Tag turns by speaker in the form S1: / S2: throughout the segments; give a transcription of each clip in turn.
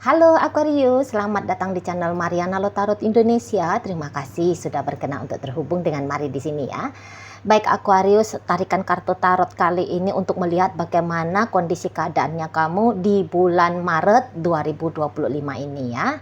S1: Halo Aquarius, selamat datang di channel Mariana Lotarot Indonesia. Terima kasih sudah berkenan untuk terhubung dengan Mari di sini ya. Baik Aquarius, tarikan kartu tarot kali ini untuk melihat bagaimana kondisi keadaannya kamu di bulan Maret 2025 ini ya.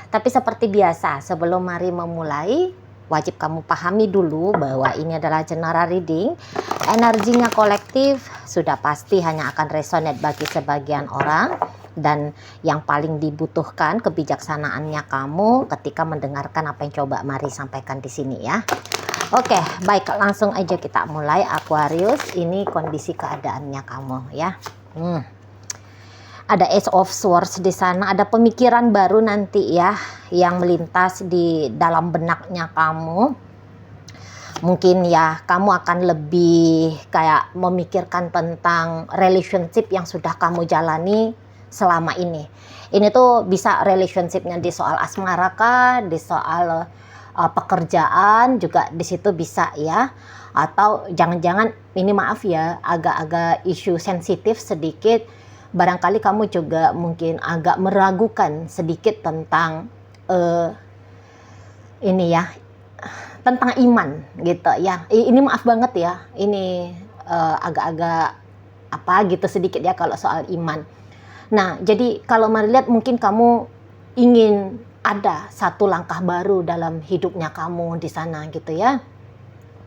S1: Tapi seperti biasa, sebelum Mari memulai, wajib kamu pahami dulu bahwa ini adalah general reading. Energinya kolektif sudah pasti hanya akan resonate bagi sebagian orang. Dan yang paling dibutuhkan kebijaksanaannya kamu ketika mendengarkan apa yang coba Mari sampaikan di sini ya. Oke, baik, langsung aja kita mulai Aquarius. Ini kondisi keadaannya kamu ya. Ada Ace of Swords di sana, ada pemikiran baru nanti ya yang melintas di dalam benaknya kamu. Mungkin ya kamu akan lebih kayak memikirkan tentang relationship yang sudah kamu jalani selama ini. Ini tuh bisa relationshipnya di soal asmara kah, di soal pekerjaan juga di situ bisa ya. Atau jangan-jangan ini maaf ya, agak-agak isu sensitif sedikit. Barangkali kamu juga mungkin agak meragukan sedikit tentang ini ya, tentang iman gitu ya. Ini maaf banget ya. Ini agak-agak apa gitu sedikit ya kalau soal iman. Nah, jadi kalau Mari lihat mungkin kamu ingin ada satu langkah baru dalam hidupnya kamu di sana gitu ya.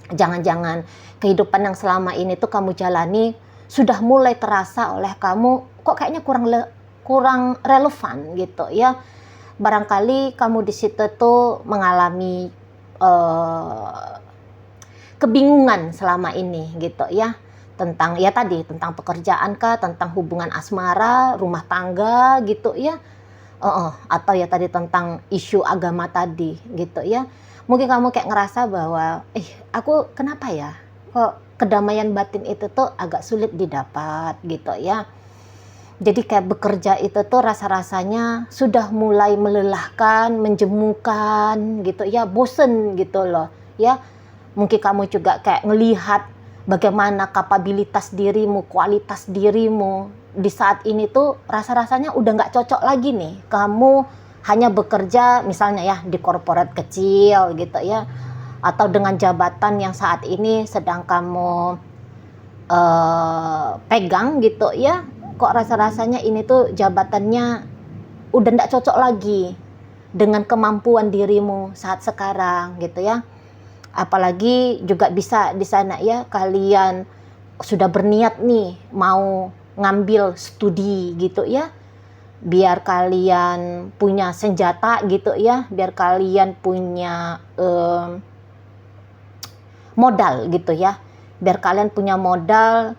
S1: Jangan-jangan kehidupan yang selama ini tuh kamu jalani sudah mulai terasa oleh kamu kok kayaknya kurang relevan gitu ya. Barangkali kamu di situ tuh mengalami kebingungan selama ini gitu ya. Tentang ya tadi, tentang pekerjaan kah, tentang hubungan asmara, rumah tangga gitu ya. Atau ya tadi tentang isu agama tadi gitu ya. Mungkin kamu kayak ngerasa bahwa aku kenapa ya kok kedamaian batin itu tuh agak sulit didapat gitu ya. Jadi kayak bekerja itu tuh rasa-rasanya sudah mulai melelahkan, menjemukan gitu ya, bosen gitu loh ya. Mungkin kamu juga kayak ngelihat bagaimana kapabilitas dirimu, kualitas dirimu di saat ini tuh rasa-rasanya udah nggak cocok lagi nih. Kamu hanya bekerja misalnya ya di korporat kecil gitu ya, atau dengan jabatan yang saat ini sedang kamu pegang gitu ya. Kok rasa-rasanya ini tuh jabatannya udah nggak cocok lagi dengan kemampuan dirimu saat sekarang gitu ya. Apalagi juga bisa di sana ya kalian sudah berniat nih mau ngambil studi gitu ya, biar kalian punya senjata gitu ya, biar kalian punya modal gitu ya, biar kalian punya modal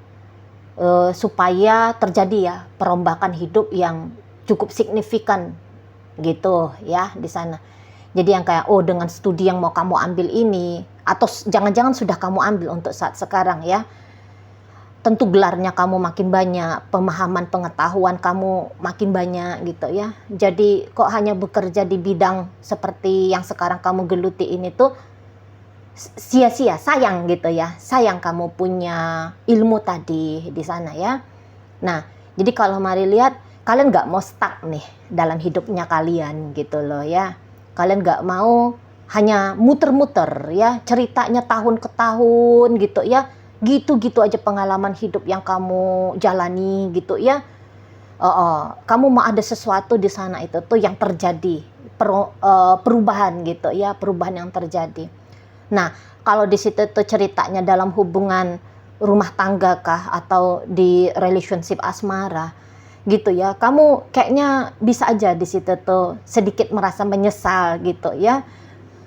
S1: supaya terjadi ya perombakan hidup yang cukup signifikan gitu ya di sana. Jadi yang kayak dengan studi yang mau kamu ambil ini, atau jangan-jangan sudah kamu ambil untuk saat sekarang ya, tentu gelarnya kamu makin banyak, pemahaman pengetahuan kamu makin banyak gitu ya. Jadi kok hanya bekerja di bidang seperti yang sekarang kamu geluti ini tuh sia-sia, sayang gitu ya. Sayang kamu punya ilmu tadi di sana ya. Nah, jadi kalau Mari lihat, kalian gak mau stuck nih dalam hidupnya kalian gitu loh ya. Kalian gak mau hanya muter-muter ya, ceritanya tahun ke tahun gitu ya. Gitu-gitu aja pengalaman hidup yang kamu jalani gitu ya. Kamu mau ada sesuatu di sana itu tuh yang terjadi, perubahan gitu ya, perubahan yang terjadi. Nah, kalau di situ tuh ceritanya dalam hubungan rumah tangga kah atau di relationship asmara gitu ya, kamu kayaknya bisa aja di situ tuh sedikit merasa menyesal gitu ya.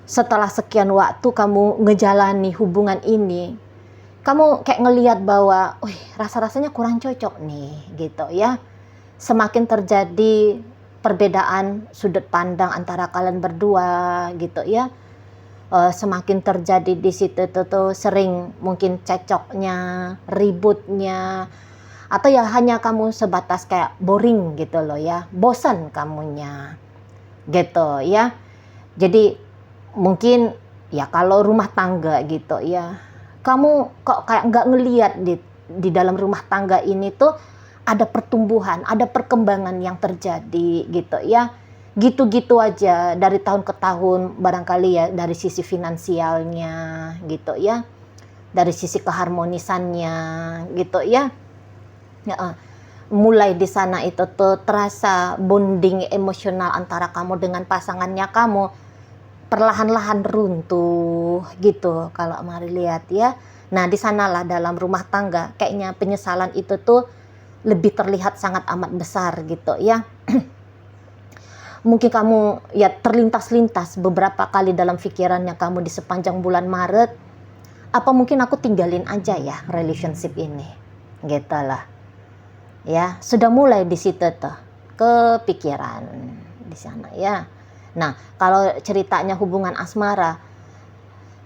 S1: Setelah sekian waktu kamu ngejalani hubungan ini, kamu kayak ngelihat bahwa rasa-rasanya kurang cocok nih gitu ya. Semakin terjadi perbedaan sudut pandang antara kalian berdua gitu ya, semakin terjadi di situ tuh sering mungkin cekcoknya, ributnya, atau ya hanya kamu sebatas kayak boring gitu loh ya, bosan kamunya gitu ya. Jadi mungkin ya kalau rumah tangga gitu ya, kamu kok kayak nggak ngelihat di dalam rumah tangga ini tuh ada pertumbuhan, ada perkembangan yang terjadi gitu ya. Gitu-gitu aja dari tahun ke tahun barangkali ya, dari sisi finansialnya gitu ya, dari sisi keharmonisannya gitu ya. Ya, mulai di sana itu tuh terasa bonding emosional antara kamu dengan pasangannya kamu perlahan-lahan runtuh gitu kalau mari lihat ya. Nah, di sanalah dalam rumah tangga kayaknya penyesalan itu tuh lebih terlihat sangat amat besar gitu ya. Mungkin kamu ya terlintas-lintas beberapa kali dalam pikirannya kamu di sepanjang bulan Maret, apa mungkin aku tinggalin aja ya relationship ini, gitu lah. Ya, sudah mulai di situ tuh kepikiran di sana ya. Nah, kalau ceritanya hubungan asmara,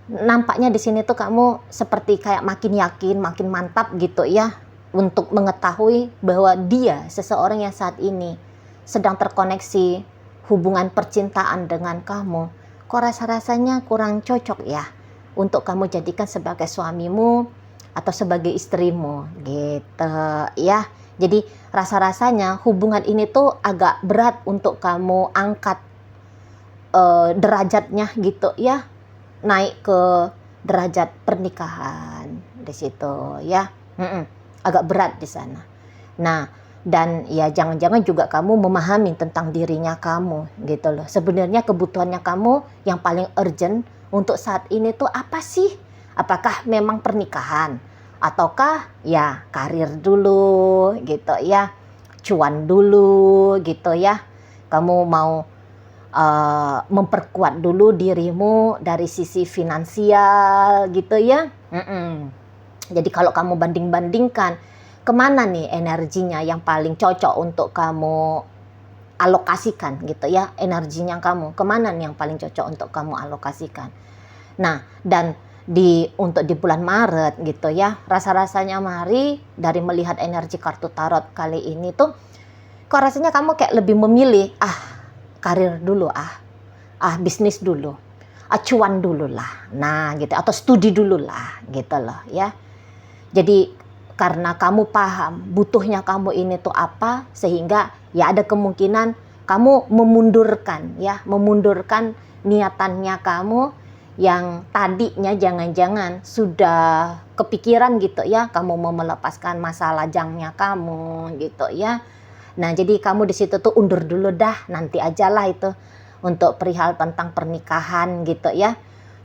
S1: nampaknya di sini tuh kamu seperti kayak makin yakin, makin mantap gitu ya untuk mengetahui bahwa dia seseorang yang saat ini sedang terkoneksi hubungan percintaan dengan kamu. Kok rasa-rasanya kurang cocok ya untuk kamu jadikan sebagai suamimu atau sebagai istrimu gitu ya. Jadi rasa-rasanya hubungan ini tuh agak berat untuk kamu angkat derajatnya gitu ya, naik ke derajat pernikahan di situ ya. Agak berat di sana. Nah, dan ya jangan-jangan juga kamu memahami tentang dirinya kamu gitu loh. Sebenarnya kebutuhannya kamu yang paling urgent untuk saat ini tuh apa sih? Apakah memang pernikahan? Ataukah ya karir dulu gitu ya, cuan dulu gitu ya. Kamu mau memperkuat dulu dirimu dari sisi finansial gitu ya. Jadi kalau kamu banding-bandingkan, kemana nih energinya yang paling cocok untuk kamu alokasikan gitu ya, energinya kamu kemana nih yang paling cocok untuk kamu alokasikan. Nah, dan untuk di bulan Maret gitu ya, rasa-rasanya mari dari melihat energi kartu tarot kali ini tuh, kok rasanya kamu kayak lebih memilih karir dulu, bisnis dulu, cuan dulu lah, nah gitu, atau studi dulu lah gitu loh ya. Jadi karena kamu paham butuhnya kamu ini tuh apa, sehingga ya ada kemungkinan kamu memundurkan niatannya kamu yang tadinya jangan-jangan sudah kepikiran gitu ya, kamu mau melepaskan masa lajangnya kamu gitu ya. Nah, jadi kamu di situ tuh undur dulu dah, nanti aja lah itu untuk perihal tentang pernikahan gitu ya.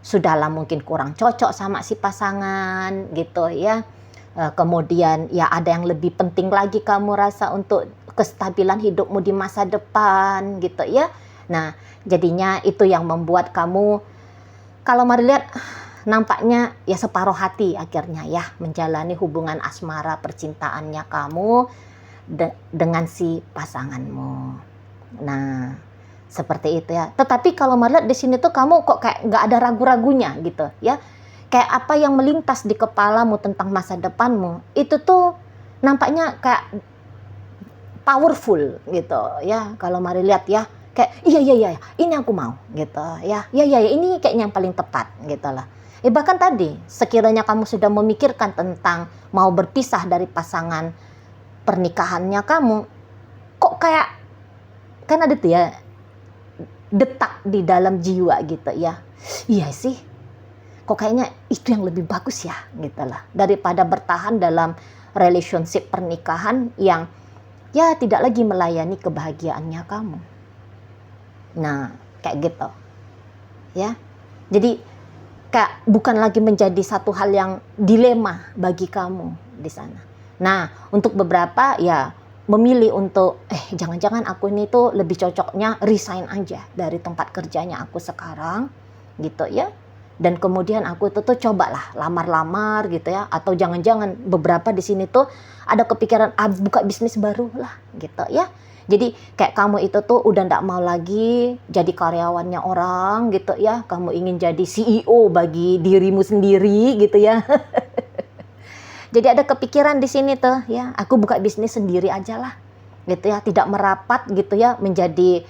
S1: Sudahlah mungkin kurang cocok sama si pasangan gitu ya. Kemudian ya ada yang lebih penting lagi kamu rasa untuk kestabilan hidupmu di masa depan gitu ya. Nah, jadinya itu yang membuat kamu, kalau mari lihat, nampaknya ya separuh hati akhirnya ya menjalani hubungan asmara percintaannya kamu dengan si pasanganmu. Nah, seperti itu ya. Tetapi kalau melihat di sini tuh kamu kok kayak nggak ada ragu-ragunya gitu ya. Kayak apa yang melintas di kepalamu tentang masa depanmu itu tuh nampaknya kayak powerful gitu ya. Kalau mari lihat ya, kayak iya ini aku mau gitu ya. Iya ini kayaknya yang paling tepat gitu lah. Bahkan tadi sekiranya kamu sudah memikirkan tentang mau berpisah dari pasangan pernikahannya kamu, kok kayak kan ada tuh ya detak di dalam jiwa gitu ya. Iya sih, kok kayaknya itu yang lebih bagus ya gitu lah, daripada bertahan dalam relationship pernikahan yang ya tidak lagi melayani kebahagiaannya kamu. Nah, kayak gitu ya. Jadi kayak bukan lagi menjadi satu hal yang dilema bagi kamu di sana. Nah, untuk beberapa ya memilih untuk jangan-jangan aku ini tuh lebih cocoknya resign aja dari tempat kerjanya aku sekarang gitu ya. Dan kemudian aku itu tuh cobalah lamar-lamar gitu ya, atau jangan-jangan beberapa di sini tuh ada kepikiran buka bisnis baru lah gitu ya. Jadi kayak kamu itu tuh udah nggak mau lagi jadi karyawannya orang gitu ya, kamu ingin jadi CEO bagi dirimu sendiri gitu ya. Jadi ada kepikiran di sini tuh ya, aku buka bisnis sendiri aja lah gitu ya, tidak merapat gitu ya menjadi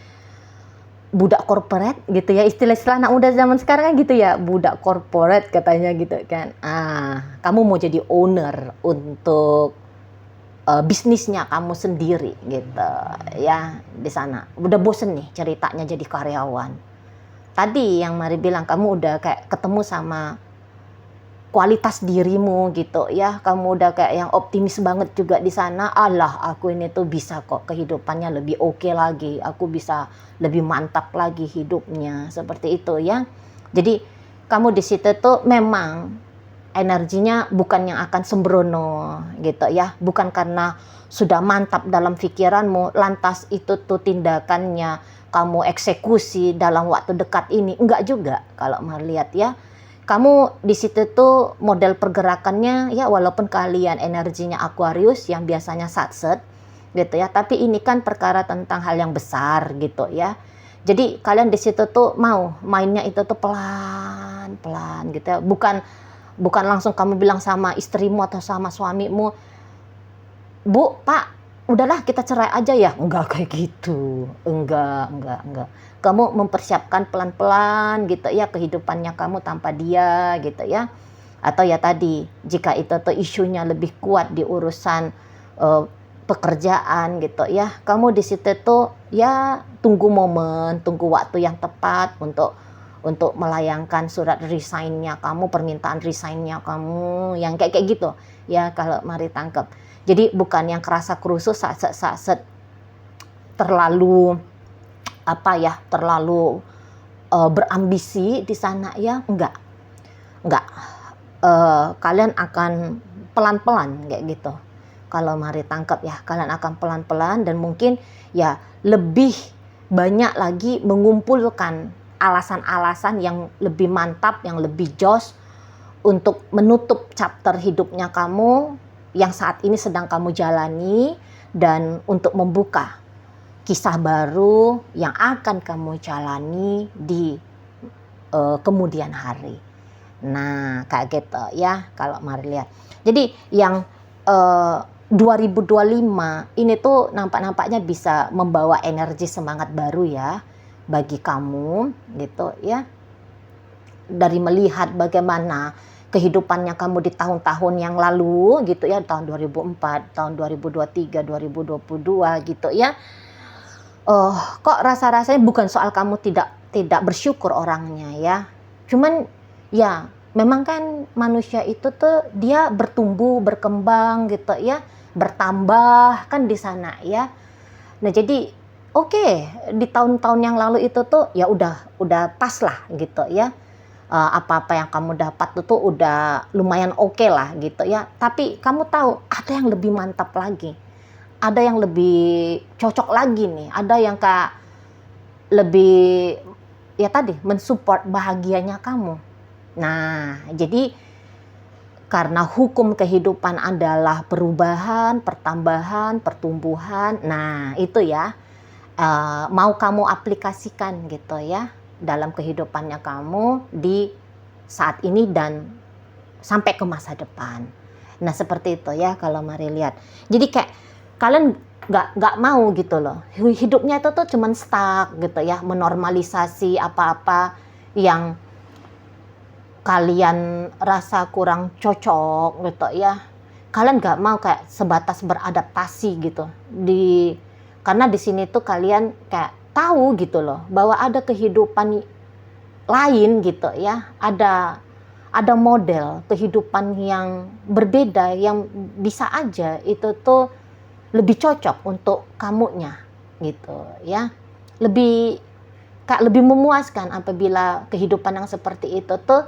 S1: budak korporat gitu ya, istilah anak muda zaman sekarang kan gitu ya, budak korporat katanya gitu kan. Kamu mau jadi owner untuk bisnisnya kamu sendiri gitu ya di sana. Udah bosen nih ceritanya jadi karyawan. Tadi yang Mari bilang kamu udah kayak ketemu sama kualitas dirimu gitu ya, kamu udah kayak yang optimis banget juga di sana. Allah, aku ini tuh bisa kok kehidupannya lebih oke lagi, aku bisa lebih mantap lagi hidupnya, seperti itu ya. Jadi kamu di situ tuh memang energinya bukan yang akan sembrono gitu ya, bukan karena sudah mantap dalam pikiranmu lantas itu tuh tindakannya kamu eksekusi dalam waktu dekat ini, enggak juga kalau mau lihat ya. Kamu di situ tuh model pergerakannya ya, walaupun kalian energinya Aquarius yang biasanya satset gitu ya, tapi ini kan perkara tentang hal yang besar gitu ya. Jadi kalian di situ tuh mau mainnya itu tuh pelan-pelan gitu ya. Bukan langsung kamu bilang sama istrimu atau sama suamimu, "Bu, Pak, udahlah kita cerai aja ya." Enggak kayak gitu. Enggak. Kamu mempersiapkan pelan-pelan gitu ya kehidupannya kamu tanpa dia gitu ya. Atau ya tadi, jika itu tuh isunya lebih kuat di urusan pekerjaan gitu ya. Kamu di situ tuh ya tunggu momen, tunggu waktu yang tepat untuk melayangkan surat resign-nya kamu, permintaan resign-nya kamu, yang kayak gitu ya kalau Mari tangkap. Jadi bukan yang kerasa kerusuh saset terlalu terlalu berambisi di sana ya, enggak. Kalian akan pelan-pelan kayak gitu. Kalau Mari tangkap ya, kalian akan pelan-pelan dan mungkin ya lebih banyak lagi mengumpulkan alasan-alasan yang lebih mantap, yang lebih jos untuk menutup chapter hidupnya kamu yang saat ini sedang kamu jalani, dan untuk membuka kisah baru yang akan kamu jalani di kemudian hari. Nah, kayak gitu ya kalau Mari lihat. Jadi yang 2025 ini tuh nampaknya bisa membawa energi semangat baru ya bagi kamu gitu ya. Dari melihat bagaimana kehidupannya kamu di tahun-tahun yang lalu gitu ya, tahun 2004, tahun 2023, 2022 gitu ya. Kok rasa-rasanya bukan soal kamu tidak bersyukur orangnya ya. Cuman ya memang kan manusia itu tuh dia bertumbuh, berkembang gitu ya, bertambah kan di sana ya. Nah jadi oke, di tahun-tahun yang lalu itu tuh ya udah pas lah gitu ya. Apa-apa yang kamu dapat itu udah lumayan oke lah gitu ya. Tapi kamu tahu ada yang lebih mantap lagi. Ada yang lebih cocok lagi nih, ada yang kayak lebih ya tadi mensupport bahagianya kamu. Nah, jadi karena hukum kehidupan adalah perubahan, pertambahan, pertumbuhan. Nah, itu ya mau kamu aplikasikan gitu ya dalam kehidupannya kamu di saat ini dan sampai ke masa depan. Nah, seperti itu ya kalau Mari lihat. Jadi kayak kalian nggak mau gitu loh, hidupnya itu tuh cuman stuck gitu ya, menormalisasi apa-apa yang kalian rasa kurang cocok gitu ya. Kalian nggak mau kayak sebatas beradaptasi gitu karena di sini tuh kalian kayak tahu gitu loh bahwa ada kehidupan lain gitu ya, ada model kehidupan yang berbeda yang bisa aja itu tuh lebih cocok untuk kamunya gitu ya, lebih memuaskan apabila kehidupan yang seperti itu tuh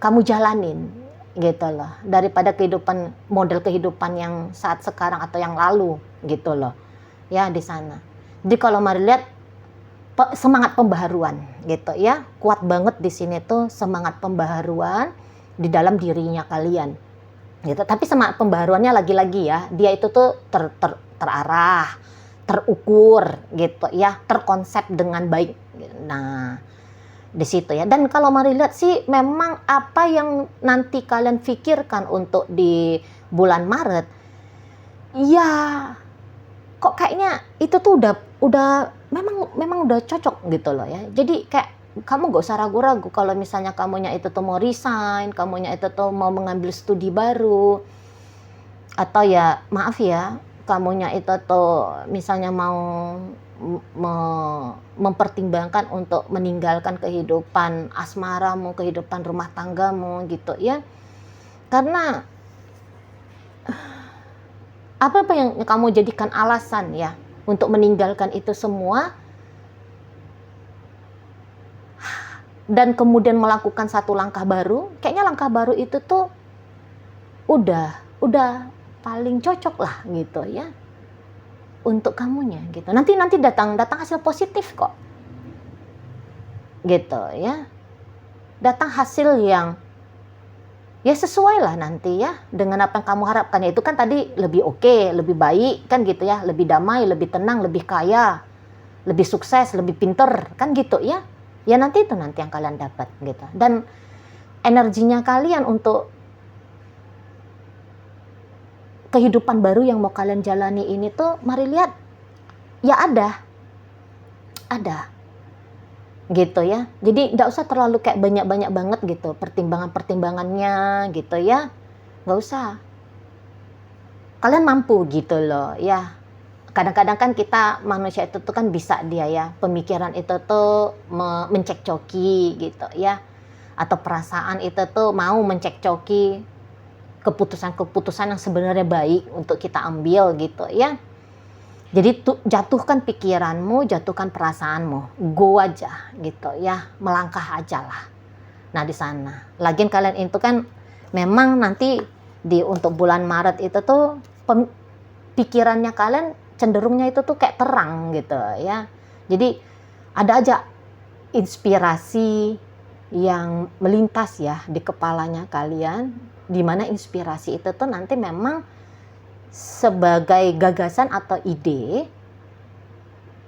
S1: kamu jalanin gitu loh, daripada model kehidupan yang saat sekarang atau yang lalu gitu loh ya di sana. Jadi kalau Mari lihat semangat pembaharuan gitu ya, kuat banget di sini tuh semangat pembaharuan di dalam dirinya kalian gitu. Tapi semangat pembaharuannya lagi-lagi ya, dia itu tuh terarah, terukur gitu ya, terkonsep dengan baik. Nah, di situ ya. Dan kalau Mari lihat sih memang apa yang nanti kalian pikirkan untuk di bulan Maret, ya kok kayaknya itu tuh udah memang udah cocok gitu loh ya. Jadi kayak kamu gak usah ragu-ragu kalau misalnya kamunya itu tuh mau resign, kamunya itu tuh mau mengambil studi baru, Atau ya maaf ya, kamunya itu tuh misalnya mau mempertimbangkan untuk meninggalkan kehidupan asmaramu, kehidupan rumah tanggamu gitu ya. Karena apa yang kamu jadikan alasan ya untuk meninggalkan itu semua dan kemudian melakukan satu langkah baru? Kayaknya langkah baru itu tuh udah paling cocok lah gitu ya untuk kamunya gitu. Nanti datang hasil positif kok gitu ya, datang hasil yang ya sesuai lah nanti ya dengan apa yang kamu harapkan. Itu kan tadi lebih oke, lebih baik kan gitu ya, lebih damai, lebih tenang, lebih kaya, lebih sukses, lebih pinter kan gitu ya. Ya nanti itu nanti yang kalian dapat gitu. Dan energinya kalian untuk kehidupan baru yang mau kalian jalani ini tuh mari lihat ya ada gitu ya. Jadi nggak usah terlalu kayak banyak banget gitu pertimbangannya gitu ya, nggak usah. Kalian mampu gitu loh ya. Kadang-kadang kan kita manusia itu tuh kan bisa dia ya, pemikiran itu tuh mencekcoki gitu ya, atau perasaan itu tuh mau mencekcoki keputusan-keputusan yang sebenarnya baik untuk kita ambil gitu ya. Jadi jatuhkan pikiranmu, jatuhkan perasaanmu, go aja gitu ya, melangkah aja lah. Nah di sana, lagian kalian itu kan memang nanti untuk bulan Maret itu tuh pikirannya kalian cenderungnya itu tuh kayak terang gitu ya. Jadi ada aja inspirasi yang melintas ya di kepalanya kalian, di mana inspirasi itu tuh nanti memang sebagai gagasan atau ide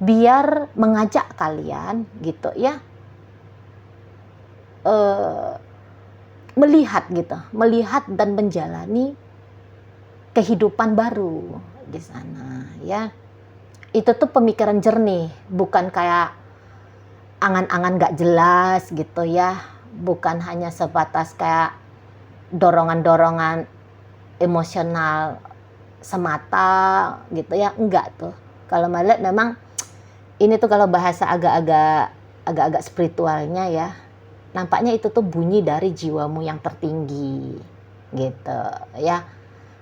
S1: biar mengajak kalian gitu ya melihat dan menjalani kehidupan baru di sana ya. Itu tuh pemikiran jernih, bukan kayak angan-angan gak jelas gitu ya, bukan hanya sebatas kayak dorongan-dorongan emosional semata gitu ya, enggak tuh. Kalau melihat memang ini tuh kalau bahasa agak-agak spiritualnya ya, nampaknya itu tuh bunyi dari jiwamu yang tertinggi gitu ya,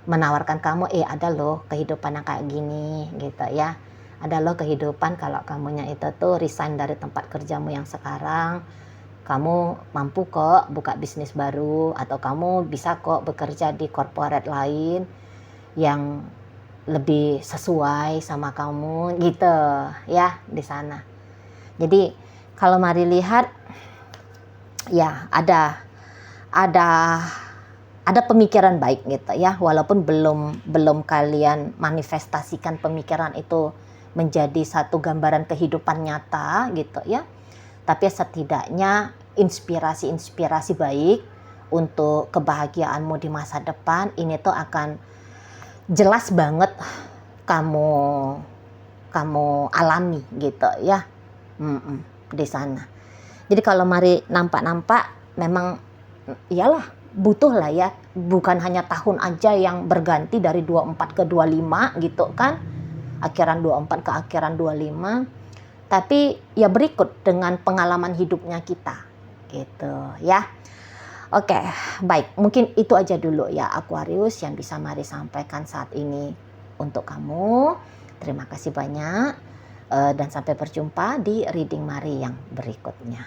S1: menawarkan kamu ada loh kehidupan yang kayak gini gitu ya. Ada loh kehidupan kalau kamunya itu tuh resign dari tempat kerjamu yang sekarang, kamu mampu kok buka bisnis baru, atau kamu bisa kok bekerja di corporate lain yang lebih sesuai sama kamu gitu ya di sana. Jadi kalau mari lihat ya ada pemikiran baik gitu ya, walaupun belum kalian manifestasikan pemikiran itu menjadi satu gambaran kehidupan nyata gitu ya, tapi setidaknya inspirasi baik untuk kebahagiaanmu di masa depan ini tuh akan jelas banget kamu alami gitu ya di sana. Jadi kalau mari nampak memang iyalah butuh lah ya, bukan hanya tahun aja yang berganti dari 24 ke 25 gitu kan, akhiran 24 ke akhiran 25, tapi ya berikut dengan pengalaman hidupnya kita gitu ya. Oke, baik, mungkin itu aja dulu ya Aquarius yang bisa mari sampaikan saat ini untuk kamu. Terima kasih banyak dan sampai berjumpa di reading Mari yang berikutnya.